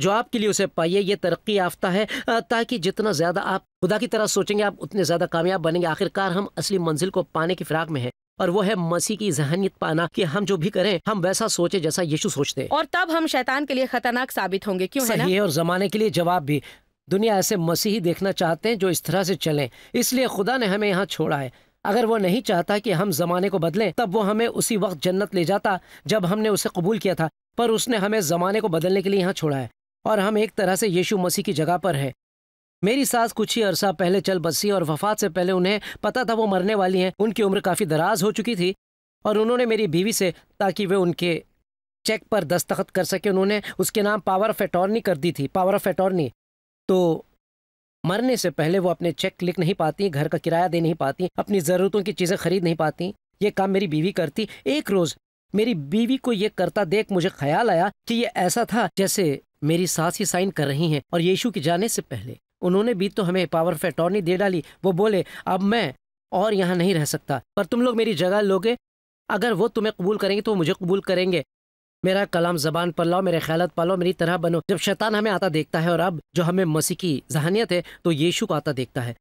جو آپ کے لیے اسے پائیے، یہ ترقی یافتہ ہے تاکہ جتنا زیادہ آپ خدا کی طرح سوچیں گے آپ اتنے زیادہ کامیاب بنیں گے۔ آخرکار ہم اصلی منزل کو پانے کی فراق میں ہیں، اور وہ ہے مسیح کی ذہنیت پانا کہ ہم جو بھی کریں ہم ویسا سوچیں جیسا یشوع سوچتے ہیں، اور تب ہم شیطان کے لیے خطرناک ثابت ہوں گے، کیوں ہے نا؟ صحیح ہے، اور زمانے کے لیے جواب بھی۔ دنیا ایسے مسیحی دیکھنا چاہتے ہیں جو اس طرح سے چلیں، اس لیے خدا نے ہمیں یہاں چھوڑا ہے۔ اگر وہ نہیں چاہتا کہ ہم زمانے کو بدلیں تب وہ ہمیں اسی وقت جنت لے جاتا جب ہم نے اسے قبول کیا تھا، پر اس نے ہمیں زمانے کو بدلنے کے لیے یہاں چھوڑا ہے، اور ہم ایک طرح سے یشوع مسیح کی جگہ پر ہیں۔ میری ساس کچھ ہی عرصہ پہلے چل بسی، اور وفات سے پہلے انہیں پتا تھا وہ مرنے والی ہیں۔ ان کی عمر کافی دراز ہو چکی تھی، اور انہوں نے میری بیوی سے تاکہ وہ ان کے چیک پر دستخط کر سکے، انہوں نے اس کے نام پاور آف اٹارنی کر دی تھی، پاور آف اٹارنی۔ تو مرنے سے پہلے وہ اپنے چیک لکھ نہیں پاتی، گھر کا کرایہ دے نہیں پاتی، اپنی ضرورتوں کی چیزیں خرید نہیں پاتی، یہ کام میری بیوی کرتی۔ ایک روز میری بیوی کو یہ کرتا دیکھ مجھے خیال آیا کہ یہ ایسا تھا جیسے میری ساس ہی سائن کر رہی ہیں، اور یشوع کی جانے سے پہلے انہوں نے بھی تو ہمیں پاور آف اٹارنی دے ڈالی۔ وہ بولے اب میں اور یہاں نہیں رہ سکتا، پر تم لوگ میری جگہ لوگے، اگر وہ تمہیں قبول کریں گے تو وہ مجھے قبول کریں گے۔ میرا کلام زبان پر لاؤ، میرے خیالات پالو، میری طرح بنو۔ جب شیطان ہمیں آتا دیکھتا ہے، اور اب جو ہمیں مسیح کی ذہنیت ہے، تو یشوع کو آتا دیکھتا ہے،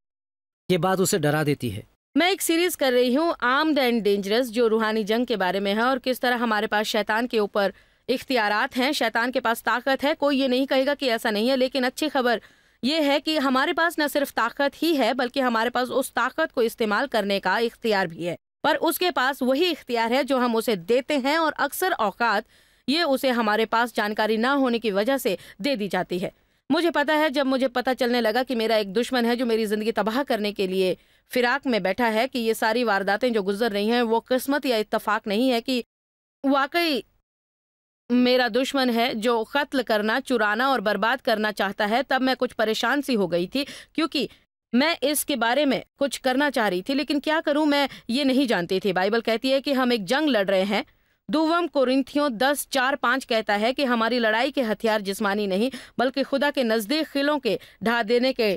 یہ بات اسے ڈرا دیتی ہے۔ میں ایک سیریز کر رہی ہوں آرمڈ اینڈ ڈینجرس، جو روحانی جنگ کے بارے میں ہے، اور کس طرح ہمارے پاس شیطان کے اوپر اختیارات ہیں، شیطان کے پاس طاقت ہے۔ کوئی یہ نہیں کہے گا کہ ایسا نہیں ہے، لیکن اچھی خبر یہ ہے کہ ہمارے پاس نہ صرف طاقت ہی ہے بلکہ ہمارے پاس اس طاقت کو استعمال کرنے کا اختیار بھی ہے، پر اس کے پاس وہی اختیار ہے جو ہم اسے دیتے ہیں، اور اکثر اوقات یہ اسے ہمارے پاس جانکاری نہ ہونے کی وجہ سے دے دی جاتی ہے۔ مجھے پتا ہے، جب مجھے پتا چلنے لگا کہ میرا ایک دشمن ہے جو میری زندگی تباہ کرنے کے لیے فراق میں بیٹھا ہے، کہ یہ ساری وارداتیں جو گزر رہی ہیں وہ قسمت یا اتفاق نہیں ہے، کہ واقعی میرا دشمن ہے جو قتل کرنا، چرانا اور برباد کرنا چاہتا ہے، تب میں کچھ پریشان سی ہو گئی تھی، کیونکہ میں اس کے بارے میں کچھ کرنا چاہ رہی تھی، لیکن کیا کروں میں یہ نہیں جانتی تھی۔ بائبل کہتی ہے کہ ہم ایک جنگ لڑ رہے ہیں۔ دوم کورنتھیوں 10:4-5 کہتا ہے کہ ہماری لڑائی کے ہتھیار جسمانی نہیں بلکہ خدا کے نزدیک قلعوں کے ڈھا دینے کے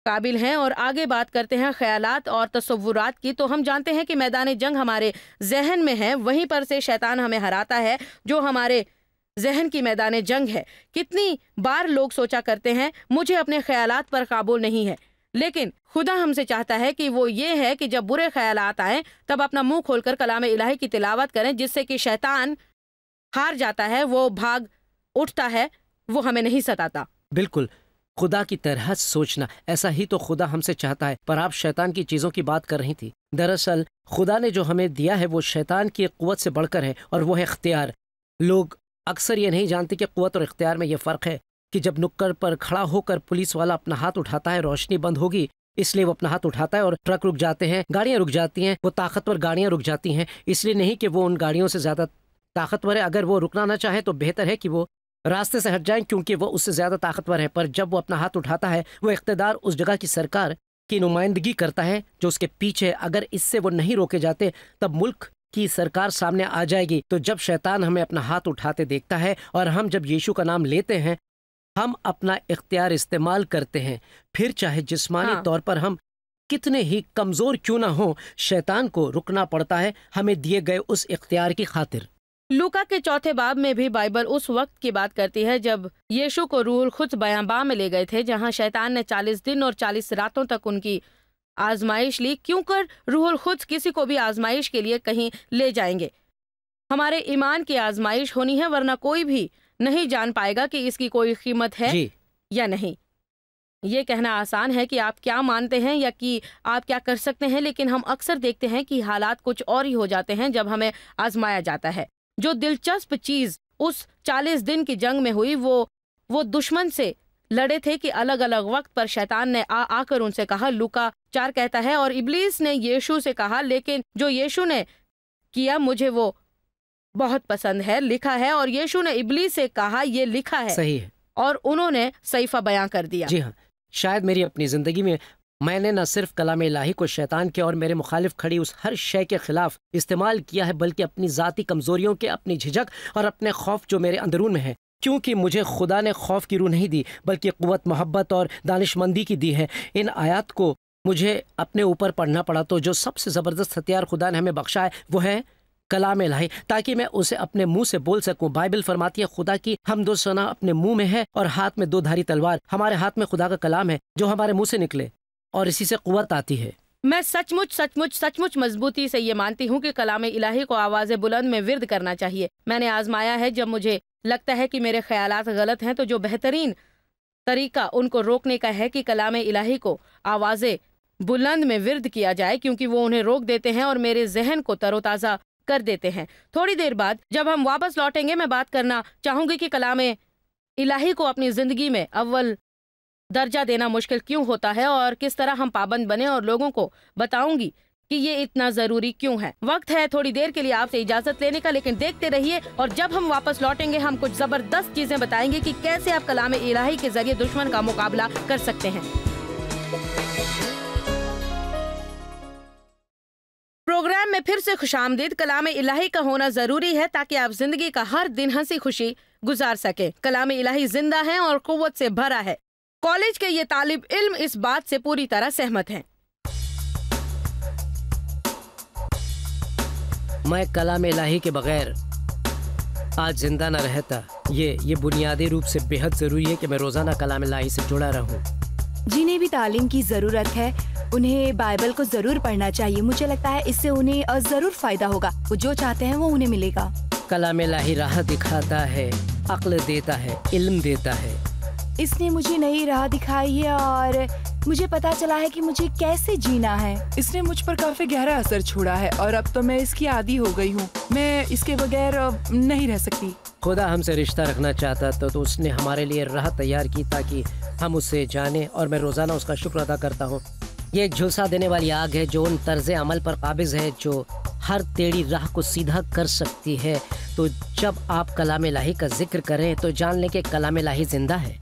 قابل ہیں۔ اور آگے بات کرتے ہیں خیالات اور تصورات کی، تو ہم جانتے ہیں کہ میدان جنگ ہمارے ذہن میں ہے، وہیں پر سے شیطان ہمیں ہراتا ہے جو ہمارے ذہن کی میدان جنگ ہے۔ کتنی بار لوگ سوچا کرتے ہیں مجھے اپنے خیالات پر قابو نہیں ہے، لیکن خدا ہم سے چاہتا ہے کہ وہ یہ ہے کہ جب برے خیالات آئیں تب اپنا منہ کھول کر کلام الہی کی تلاوت کریں، جس سے کہ شیطان ہار جاتا ہے، وہ بھاگ اٹھتا ہے، وہ ہمیں نہیں ستاتا۔ بالکل خدا کی طرح سوچنا، ایسا ہی تو خدا ہم سے چاہتا ہے، پر آپ شیطان کی چیزوں کی بات کر رہی تھی۔ دراصل خدا نے جو ہمیں دیا ہے وہ شیطان کی قوت سے بڑھ کر ہے، اور وہ ہے اختیار۔ لوگ اکثر یہ نہیں جانتے کہ قوت اور اختیار میں یہ فرق ہے، کہ جب نکڑ پر کھڑا ہو کر پولیس والا اپنا ہاتھ اٹھاتا ہے، روشنی بند ہوگی اس لیے وہ اپنا ہاتھ اٹھاتا ہے، اور ٹرک رک جاتے ہیں، گاڑیاں رک جاتی ہیں، وہ طاقتور گاڑیاں رک جاتی ہیں، اس لیے نہیں کہ وہ ان گاڑیوں سے زیادہ طاقتور ہے۔ اگر وہ رکنا نہ چاہے تو بہتر ہے کہ وہ راستے سے ہٹ جائیں، کیونکہ وہ اس سے زیادہ طاقتور ہے۔ پر جب وہ اپنا ہاتھ اٹھاتا ہے، وہ اقتدار اس جگہ کی سرکار کی نمائندگی کرتا ہے جو اس کے پیچھے، اگر اس سے وہ نہیں روکے جاتے تب ملک کی سرکار سامنے آ جائے گی۔ تو جب شیطان ہمیں اپنا ہاتھ اٹھاتے دیکھتا ہے، اور ہم جب یشوع کا نام لیتے ہیں، ہم اپنا اختیار استعمال کرتے ہیں، پھر چاہے جسمانی طور پر ہم کتنے ہی کمزور کیوں نہ ہوں، شیطان کو رکنا پڑتا ہے ہمیں دیے گئے اس اختیار کی خاطر۔ لوکا کے 4 باب میں بھی بائبل اس وقت کی بات کرتی ہے جب یشوع کو روح القدس بیاباں میں لے گئے تھے، جہاں شیطان نے 40 دن اور 40 راتوں تک ان کی آزمائش لی، کیوں کر روح القدس کسی کو بھی آزمائش کے لیے کہیں لے جائیں گے۔ ہمارے ایمان کی آزمائش ہونی ہے، ورنہ کوئی بھی نہیں جان پائے گا کہ اس کی کوئی قیمت ہے یا نہیں۔ یہ کہنا آسان ہے کہ آپ کیا مانتے ہیں یا کہ آپ کیا کر سکتے ہیں، لیکن ہم اکثر دیکھتے ہیں کہ حالات کچھ اور ہی ہو جاتے ہیں جب ہمیں آزمایا جاتا ہے۔ جو دلچسپ چیز اس 40 دن کی جنگ میں ہوئی، وہ دشمن سے لڑے تھے کہ الگ الگ وقت پر شیطان نے آ کر ان سے کہا۔ لوکا 4 کہتا ہے اور ابلیس نے یشوع سے کہا، لیکن جو یشوع نے کیا مجھے وہ بہت پسند ہے، لکھا ہے، اور یشوع نے ابلیس سے کہا یہ لکھا ہے، صحیح ہے، اور انہوں نے صحیفہ بیان کر دیا۔ جی ہاں، شاید میری اپنی زندگی میں نے نہ صرف کلام الہی کو شیطان کے اور میرے مخالف کھڑی اس ہر شے کے خلاف استعمال کیا ہے، بلکہ اپنی ذاتی کمزوریوں کے، اپنی جھجک اور اپنے خوف جو میرے اندرون میں ہے، کیونکہ مجھے خدا نے خوف کی روح نہیں دی بلکہ قوت، محبت اور دانش مندی کی دی ہے۔ ان آیات کو مجھے اپنے اوپر پڑھنا پڑا تو جو سب سے زبردست ہتھیار خدا نے ہمیں بخشا ہے وہ ہے کلام الہی، تاکہ میں اسے اپنے منہ سے بول سکوں۔ بائبل فرماتی ہے خدا کی حمد و ثنا اپنے منہ میں ہے اور ہاتھ میں دو دھاری تلوار۔ ہمارے ہاتھ میں خدا کا کلام ہے جو ہمارے منہ سے نکلے اور اسی سے قوت آتی ہے۔ میں سچ مچ مضبوطی سے یہ مانتی ہوں کہ کلام الہی کو آواز بلند میں ورد کرنا چاہیے۔ میں نے آزمایا ہے، جب مجھے لگتا ہے کہ میرے خیالات غلط ہیں تو جو بہترین طریقہ ان کو روکنے کا ہے کہ کلام الہی کو آواز بلند میں ورد کیا جائے، کیونکہ وہ انہیں روک دیتے ہیں اور میرے ذہن کو تر و تازہ کر دیتے ہیں۔ تھوڑی دیر بعد جب ہم واپس لوٹیں گے میں بات کرنا چاہوں گی کہ کلام الہی کو اپنی زندگی میں اول درجہ دینا مشکل کیوں ہوتا ہے اور کس طرح ہم پابند بنے، اور لوگوں کو بتاؤں گی کہ یہ اتنا ضروری کیوں ہے۔ وقت ہے تھوڑی دیر کے لیے آپ سے اجازت لینے کا، لیکن دیکھتے رہیے، اور جب ہم واپس لوٹیں گے ہم کچھ زبردست چیزیں بتائیں گے کہ کیسے آپ کلام الہی کے ذریعے دشمن کا مقابلہ کر سکتے ہیں۔ پروگرام میں پھر سے خوش آمدید۔ کلام الہی کا ہونا ضروری ہے تاکہ آپ زندگی کا ہر دن ہنسی خوشی گزار سکیں۔ کلام الہی زندہ ہے اور قوت سے بھرا ہے۔ کالج کے یہ طالب علم اس بات سے پوری طرح سہمت ہیں۔ میں کلام الہی کے بغیر آج زندہ نہ رہتا۔ یہ بنیادی روپ سے بے حد ضروری ہے کہ میں روزانہ کلام الہی سے جڑا رہوں۔ جنہیں بھی تعلیم کی ضرورت ہے انہیں بائبل کو ضرور پڑھنا چاہیے۔ مجھے لگتا ہے اس سے انہیں ضرور فائدہ ہوگا۔ وہ جو چاہتے ہیں وہ انہیں ملے گا۔ کلام الہی راہ دکھاتا ہے، عقل دیتا ہے، علم دیتا ہے۔ اس نے مجھے نئی راہ دکھائی ہے اور مجھے پتا چلا ہے کہ مجھے کیسے جینا ہے۔ اس نے مجھ پر کافی گہرا اثر چھوڑا ہے اور اب تو میں اس کی عادی ہو گئی ہوں۔ میں اس کے بغیر نہیں رہ سکتی۔ خدا ہم سے رشتہ رکھنا چاہتا تو اس نے ہمارے لیے راہ تیار کی تاکہ ہم اسے جانیں، اور میں روزانہ اس کا شکر ادا کرتا ہوں۔ یہ ایک جھلسا دینے والی آگ ہے جو ان طرز عمل پر قابض ہے جو ہر ٹیڑھی راہ کو سیدھا کر سکتی ہے۔ تو جب آپ کلام الہی کا ذکر کریں تو جان لیں کہ کلام الہی زندہ ہے۔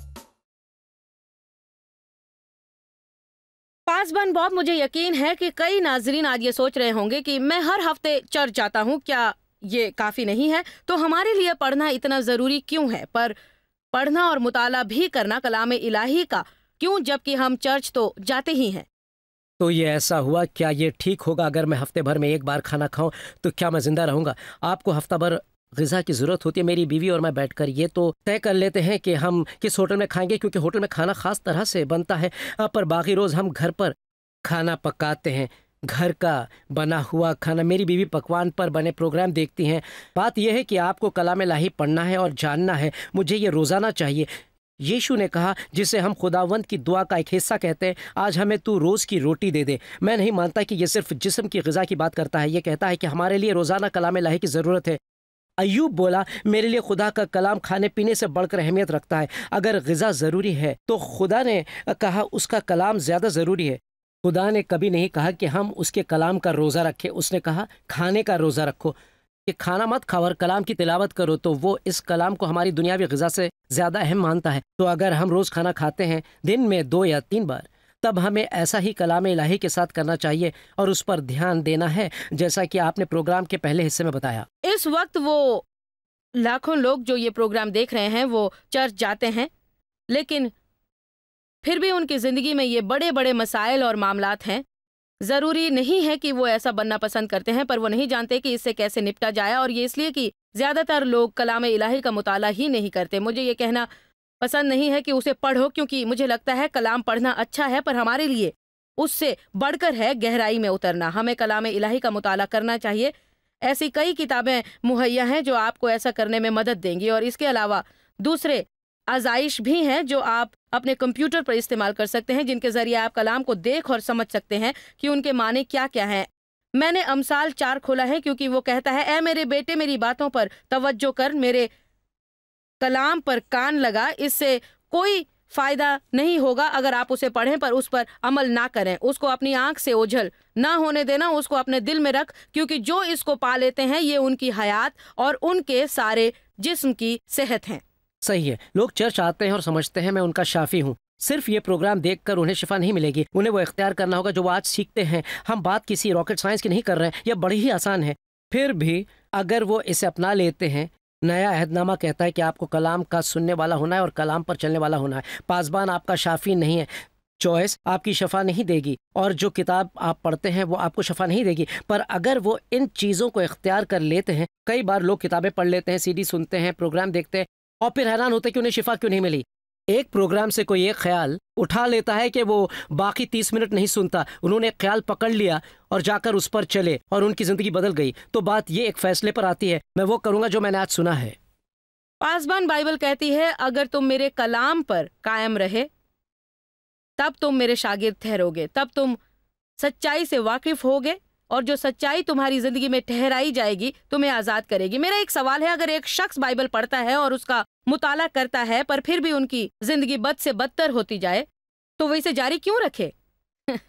پاسبان باب، مجھے یقین ہے کہ کئی ناظرین آج یہ سوچ رہے ہوں گے کہ میں ہر ہفتے چرچ جاتا ہوں، کیا یہ کافی نہیں ہے؟ تو ہمارے لیے پڑھنا اتنا ضروری کیوں ہے؟ پر پڑھنا اور مطالعہ بھی کرنا کلام الہی کا کیوں، جبکہ ہم چرچ تو جاتے ہی ہیں؟ تو یہ ایسا ہوا، کیا یہ ٹھیک ہوگا اگر میں ہفتے بھر میں ایک بار کھانا کھاؤں تو کیا میں زندہ رہوں گا؟ آپ کو ہفتہ بھر غذا کی ضرورت ہوتی ہے۔ میری بیوی اور میں بیٹھ کر یہ تو طے کر لیتے ہیں کہ ہم کس ہوٹل میں کھائیں گے، کیونکہ ہوٹل میں کھانا خاص طرح سے بنتا ہے، پر باقی روز ہم گھر پر کھانا پکاتے ہیں، گھر کا بنا ہوا کھانا۔ میری بیوی پکوان پر بنے پروگرام دیکھتی ہیں۔ بات یہ ہے کہ آپ کو کلام الہی پڑھنا ہے اور جاننا ہے۔ مجھے یہ روزانہ چاہیے۔ یشو نے کہا، جسے ہم خداوند کی دعا کا ایک حصہ کہتے ہیں، آج ہمیں تو روز کی روٹی دے دے۔ میں نہیں مانتا کہ یہ صرف جسم کی غذا کی بات کرتا ہے، یہ کہتا ہے کہ ہمارے لیے روزانہ کلام الہی کی ضرورت ہے۔ ایوب بولا، میرے لیے خدا کا کلام کھانے پینے سے بڑھ کر اہمیت رکھتا ہے۔ اگر غذا ضروری ہے تو خدا نے کہا اس کا کلام زیادہ ضروری ہے۔ خدا نے کبھی نہیں کہا کہ ہم اس کے کلام کا روزہ رکھیں، اس نے کہا کھانے کا روزہ رکھو، کہ کھانا مت کھاؤ اور کلام کی تلاوت کرو۔ تو وہ اس کلام کو ہماری دنیاوی غذا سے زیادہ اہم مانتا ہے۔ تو اگر ہم روز کھانا کھاتے ہیں، دن میں 2 یا 3 بار، تب ہمیں ایسا ہی کلام الہی کے ساتھ کرنا چاہیے اور اس پر دھیان دینا ہے، جیسا کہ آپ نے پروگرام کے پہلے حصے میں بتایا۔ اس وقت وہ لاکھوں لوگ جو یہ پروگرام دیکھ رہے ہیں وہ چرچ جاتے ہیں، لیکن پھر بھی ان کی زندگی میں یہ بڑے بڑے مسائل اور معاملات ہیں۔ ضروری نہیں ہے کہ وہ ایسا بننا پسند کرتے ہیں، پر وہ نہیں جانتے کہ اس سے کیسے نپٹا جائے، اور یہ اس لیے کہ زیادہ تر لوگ کلام الہی کا مطالعہ ہی نہیں کرتے۔ مجھے یہ کہنا پسند نہیں ہے کہ اسے پڑھو، کیونکہ مجھے لگتا ہے کلام پڑھنا اچھا ہے، پر ہمارے لیے اس سے بڑھ کر ہے گہرائی میں اترنا۔ ہمیں کلام الہی کا مطالعہ کرنا چاہیے۔ ایسی کئی کتابیں مہیا ہیں جو آپ کو ایسا کرنے میں مدد دیں گی، اور اس کے علاوہ دوسرے آزائش بھی ہیں جو آپ اپنے کمپیوٹر پر استعمال کر سکتے ہیں، جن کے ذریعے آپ کلام کو دیکھ اور سمجھ سکتے ہیں کہ ان کے معنی کیا کیا ہیں۔ میں نے امثال 4 کھولا ہے کیونکہ وہ کہتا ہے، اے میرے بیٹے میری باتوں پر توجہ کر، میرے کلام پر کان لگا، اس سے کوئی فائدہ نہیں ہوگا اگر آپ اسے پڑھیں پر اس پر عمل نہ کریں۔ اس کو اپنی آنکھ سے اوجھل نہ ہونے دینا، اس کو اپنے دل میں رکھ، کیونکہ جو اس کو پا لیتے ہیں یہ ان کی حیات اور ان کے سارے جسم کی صحت ہیں۔ صحیح ہے، لوگ چرچ آتے ہیں اور سمجھتے ہیں میں ان کا شافی ہوں۔ صرف یہ پروگرام دیکھ کر انہیں شفا نہیں ملے گی، انہیں وہ اختیار کرنا ہوگا جو وہ آج سیکھتے ہیں۔ ہم بات کسی راکٹ سائنس کی نہیں کر رہے ہیں، یہ بڑی ہی آسان ہے۔ پھر بھی اگر وہ اسے اپنا لیتے ہیں، نیا عہد نامہ کہتا ہے کہ آپ کو کلام کا سننے والا ہونا ہے اور کلام پر چلنے والا ہونا ہے۔ پاسبان آپ کا شافی نہیں ہے، چوائس آپ کی شفا نہیں دے گی اور جو کتاب آپ پڑھتے ہیں وہ آپ کو شفا نہیں دے گی، پر اگر وہ ان چیزوں کو اختیار کر لیتے ہیں، کئی بار لوگ کتابیں پڑھ لیتے ہیں، CD سنتے ہیں، پروگرام دیکھتے ہیں اور پھر حیران ہوتے ہیں کہ انہیں شفا کیوں نہیں ملی۔ ایک پروگرام سے کوئی ایک خیال اٹھا لیتا ہے کہ وہ باقی 30 منٹ نہیں سنتا، انہوں نے خیال پکڑ لیا اور جا کر اس پر چلے اور ان کی زندگی بدل گئی۔ تو بات یہ ایک فیصلے پر آتی ہے، میں وہ کروں گا جو میں نے آج سنا ہے۔ پاسبان بائبل کہتی ہے اگر تم میرے کلام پر قائم رہے تب تم میرے شاگرد ٹھہرو گے، تب تم سچائی سے واقف ہوگے اور جو سچائی تمہاری زندگی میں ٹھہرائی جائے گی تمہیں آزاد کرے گی۔ میرا ایک سوال ہے، اگر ایک شخص بائبل پڑھتا ہے اور اس کا مطالعہ کرتا ہے پر پھر بھی ان کی زندگی بد سے بدتر ہوتی جائے تو وہ اسے جاری کیوں رکھے؟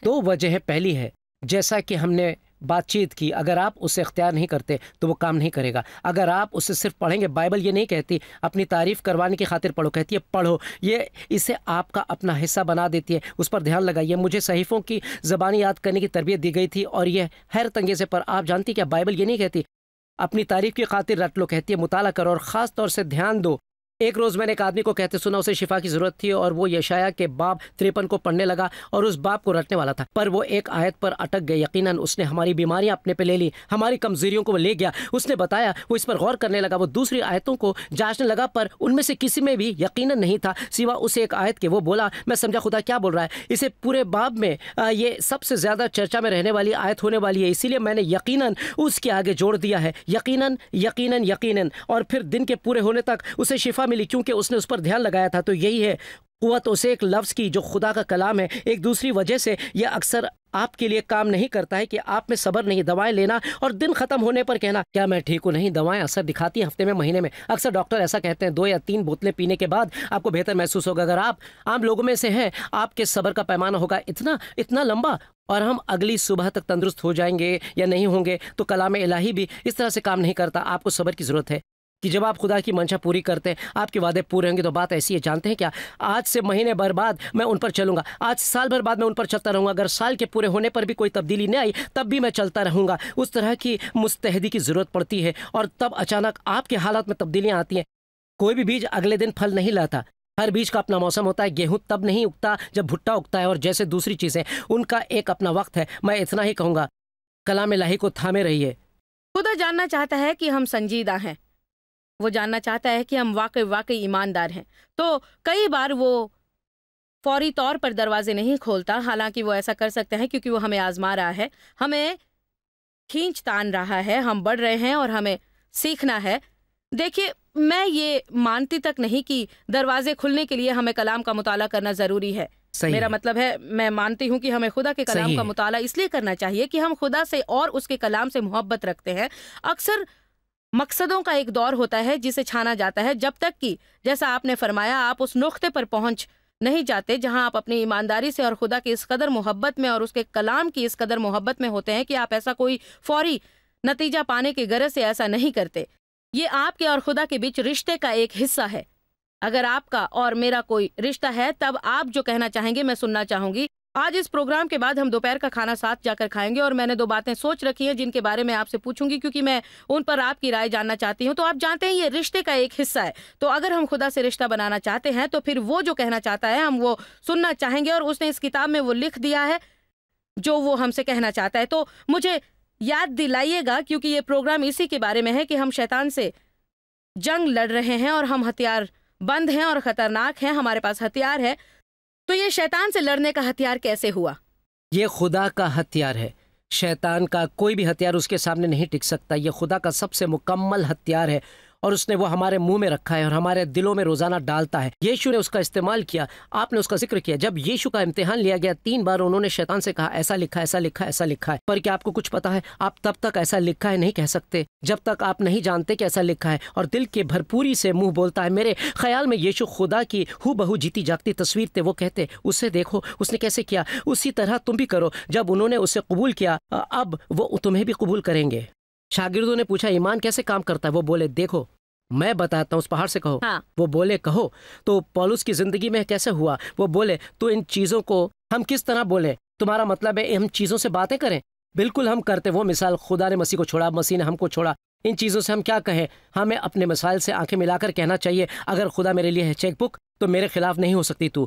دو وجہ پہلی ہے، جیسا کہ ہم نے بات چیت کی، اگر آپ اسے اختیار نہیں کرتے تو وہ کام نہیں کرے گا۔ اگر آپ اسے صرف پڑھیں گے، بائبل یہ نہیں کہتی اپنی تعریف کروانے کی خاطر پڑھو، کہتی ہے پڑھو، یہ اسے آپ کا اپنا حصہ بنا دیتی ہے، اس پر دھیان لگائیے۔ مجھے صحیفوں کی زبانی یاد کرنے کی تربیت دی گئی تھی اور یہ حیرت انگیز ہے، پر آپ جانتی کیا بائبل یہ نہیں کہتی اپنی تعریف کی خاطر رٹ لو، کہتی ہے مطالعہ کرو اور خاص طور سے دھیان دو۔ ایک روز میں نے ایک آدمی کو کہتے سنا اسے شفا کی ضرورت تھی اور وہ یشعیاء کے باب 53 کو پڑھنے لگا اور اس باب کو رٹنے والا تھا، پر وہ ایک آیت پر اٹک گئے۔ یقیناً اس نے ہماری بیماریاں اپنے پہ لے لی، ہماری کمزوریوں کو وہ لے گیا، اس نے بتایا، وہ اس پر غور کرنے لگا، وہ دوسری آیتوں کو جانچنے لگا، پر ان میں سے کسی میں بھی یقیناً نہیں تھا سوا اس ایک آیت کے۔ وہ بولا میں سمجھا خدا کیا بول رہا ہے، اسے پورے باب میں یہ سب سے زیادہ چرچا میں رہنے والی آیت ہونے والی ہے، اسی لیے میں نے یقیناً اس کے آگے جوڑ دیا ہے، یقیناً یقیناً یقیناً، اور پھر دن کے پورے ہونے تک اسے شفا ملی کیونکہ اس نے اس پر دھیان لگایا تھا۔ تو یہی ہے قوت اسے ایک لفظ کی جو خدا کا کلام ہے۔ ایک دوسری وجہ سے یہ اکثر آپ کے لیے کام نہیں کرتا ہے کہ آپ میں صبر نہیں، دوائیں لینا اور دن ختم ہونے پر کہنا کیا میں ٹھیک ہوں، نہیں، دوائیں اثر دکھاتی ہیں ہفتے میں، مہینے میں۔ اکثر ڈاکٹر ایسا کہتے ہیں 2 یا 3 بوتلیں پینے کے بعد آپ کو بہتر محسوس ہوگا۔ اگر آپ عام لوگوں میں سے ہیں، آپ کے صبر کا پیمانہ ہوگا اتنا لمبا اور ہم اگلی صبح تک تندرست ہو جائیں گے یا نہیں ہوں گے۔ تو کلام الہی بھی اس طرح سے کام نہیں کرتا، آپ کو صبر کی ضرورت ہے کہ جب آپ خدا کی منشا پوری کرتے ہیں آپ کے وعدے پورے ہوں گے۔ تو بات ایسی ہے، جانتے ہیں کیا، آج سے مہینے بھر بعد میں ان پر چلوں گا، آج سال بھر بعد میں ان پر چلتا رہوں گا، اگر سال کے پورے ہونے پر بھی کوئی تبدیلی نہیں آئی تب بھی میں چلتا رہوں گا۔ اس طرح کی مستحدی کی ضرورت پڑتی ہے اور تب اچانک آپ کے حالات میں تبدیلیاں آتی ہیں۔ کوئی بھی بیج اگلے دن پھل نہیں لاتا، ہر بیج کا اپنا موسم ہوتا ہے۔ گیہوں تب نہیں اگتا جب بھٹا اگتا ہے، اور جیسے دوسری چیزیں ان کا ایک اپنا وقت ہے۔ میں اتنا ہی کہوں گا، کلام الہی کو تھامے رہیے۔ خدا جاننا چاہتا ہے کہ ہم سنجیدہ ہیں، وہ جاننا چاہتا ہے کہ ہم واقعی ایماندار ہیں۔ تو کئی بار وہ فوری طور پر دروازے نہیں کھولتا، حالانکہ وہ ایسا کر سکتے ہیں کیونکہ وہ ہمیں آزما رہا ہے، ہمیں کھینچ تان رہا ہے، ہم بڑھ رہے ہیں اور ہمیں سیکھنا ہے۔ دیکھیے، میں یہ مانتی تک نہیں کہ دروازے کھلنے کے لیے ہمیں کلام کا مطالعہ کرنا ضروری ہے۔ میرا مطلب ہے، میں مانتی ہوں کہ ہمیں خدا کے کلام کا مطالعہ اس لیے کرنا چاہیے کہ ہم خدا سے اور اس کے کلام سے محبت رکھتے ہیں۔ اکثر مقصدوں کا ایک دور ہوتا ہے جسے چھانا جاتا ہے، جب تک کہ جیسا آپ نے فرمایا آپ اس نقطے پر پہنچ نہیں جاتے جہاں آپ اپنی ایمانداری سے اور خدا کی اس قدر محبت میں اور اس کے کلام کی اس قدر محبت میں ہوتے ہیں کہ آپ ایسا کوئی فوری نتیجہ پانے کی غرض سے ایسا نہیں کرتے۔ یہ آپ کے اور خدا کے بیچ رشتے کا ایک حصہ ہے۔ اگر آپ کا اور میرا کوئی رشتہ ہے تب آپ جو کہنا چاہیں گے میں سننا چاہوں گی۔ آج اس پروگرام کے بعد ہم دوپہر کا کھانا ساتھ جا کر کھائیں گے اور میں نے 2 باتیں سوچ رکھی ہیں جن کے بارے میں آپ سے پوچھوں گی کیونکہ میں ان پر آپ کی رائے جاننا چاہتی ہوں۔ تو آپ جانتے ہیں یہ رشتے کا ایک حصہ ہے، تو اگر ہم خدا سے رشتہ بنانا چاہتے ہیں تو پھر وہ جو کہنا چاہتا ہے ہم وہ سننا چاہیں گے، اور اس نے اس کتاب میں وہ لکھ دیا ہے جو وہ ہم سے کہنا چاہتا ہے۔ تو مجھے یاد دلائیے گا کیونکہ یہ پروگرام اسی کے بارے میں ہے کہ ہم شیطان سے جنگ لڑ رہے ہیں اور ہم ہتھیار بند ہیں اور خطرناک ہیں، ہمارے پاس ہتھیار ہے۔ تو یہ شیطان سے لڑنے کا ہتھیار کیسے ہوا؟ یہ خدا کا ہتھیار ہے، شیطان کا کوئی بھی ہتھیار اس کے سامنے نہیں ٹک سکتا۔ یہ خدا کا سب سے مکمل ہتھیار ہے اور اس نے وہ ہمارے منہ میں رکھا ہے اور ہمارے دلوں میں روزانہ ڈالتا ہے۔ یشوع نے اس کا استعمال کیا، آپ نے اس کا ذکر کیا۔ جب یشوع کا امتحان لیا گیا 3 بار انہوں نے شیطان سے کہا ایسا لکھا، ایسا لکھا، ایسا لکھا ہے، پر کیا آپ کو کچھ پتا ہے؟ آپ تب تک ایسا لکھا ہے نہیں کہہ سکتے جب تک آپ نہیں جانتے کہ ایسا لکھا ہے، اور دل کے بھرپوری سے منہ بولتا ہے۔ میرے خیال میں یشوع خدا کی ہو بہو جیتی جاگتی تصویر تھے۔ وہ کہتے اسے دیکھو اس نے کیسے کیا، اسی طرح تم بھی کرو۔ جب انہوں نے اسے قبول کیا اب وہ تمہیں بھی قبول کریں گے۔ شاگردوں نے پوچھا ایمان کیسے کام کرتا ہے؟ وہ بولے دیکھو میں بتاتا ہوں، اس پہاڑ سے کہو۔ وہ بولے کہو۔ تو پولس کی زندگی میں کیسے ہوا؟ وہ بولے تو ان چیزوں کو ہم کس طرح بولیں؟ تمہارا مطلب ہے ہم چیزوں سے باتیں کریں؟ بالکل ہم کرتے۔ وہ مثال، خدا نے مسیح کو چھوڑا، مسیح نے ہم کو چھوڑا، ان چیزوں سے ہم کیا کہیں؟ ہمیں اپنے مسائل سے آنکھیں ملا کر کہنا چاہیے اگر خدا میرے لیے ہے چیک بک تو میرے خلاف نہیں ہو سکتی تو۔